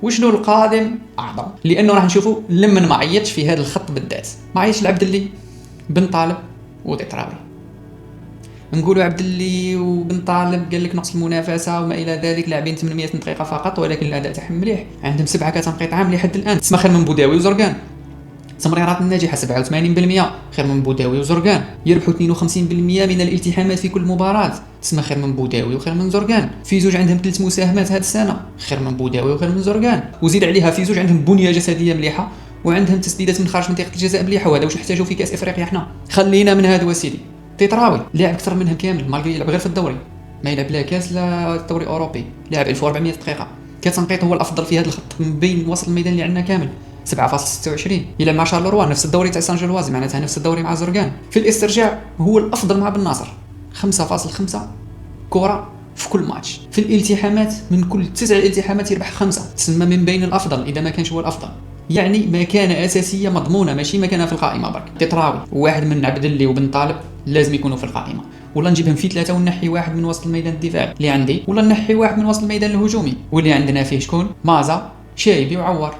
وشنو القادم اعظم، لانه راح نشوفوا لمن ما عيطش في هذا الخط بالذات. ما عيطش العبدلي، بن طالب وتيتراوي. نقولوا عبدلي وبن طالب قال لك نقص المنافسه وما الى ذلك، لاعبين 800 دقيقه فقط ولكن الاداء تاعهم مليح، عندهم 7 كتنقيط عام لحد الان، تسمى خير من بوداوي وزرقان. تمريرات الناجحه 87%، خير من بوداوي وزرقان. يربحوا 52% من الالتحامات في كل مباراه، تسمى خير من بوداوي وخير من زرقان. في زوج عندهم 3 مساهمات هذه السنه، خير من بوداوي وخير من زرقان. وزيد عليها في زوج عندهم بنيه جسديه مليحه وعندهم تسديدات من خارج منطقه الجزاء مليحه، وهذا واش نحتاجوا في كاس افريقيا حنا. خلينا من هذا وسيدي. تيتراوي لاعب اكثر منهم كامل، مالغري يلعب غير في الدوري، ما يلعب لا كاس لا الدوري الاوروبي، لاعب 1400 دقيقه. كتنقيط هو الافضل في هذا الخط من بين وسط الميدان اللي عندنا كامل، 7.26. يلعب مع شارلوروا نفس الدوري تاع سان جلوازي، معناتها نفس الدوري مع زرقان. في الاسترجاع هو الافضل مع بن ناصر، 5.5 كره في كل ماتش. في الالتحامات من كل 9 التحامات يربح 5، تسمى من بين الافضل اذا ما كانش هو الافضل. يعني مكانه اساسيه مضمونه، ماشي مكانه في القائمه برك. تيتراوي وواحد من عبدلي وبن طالب لازم يكونوا في القائمه، ولا نجيبهم في 3 ونحي واحد من وسط الميدان الدفاعي اللي عندي، ولا نحي واحد من وسط الميدان الهجومي واللي عندنا فيه شكون؟ مازا، شايبي وعوار.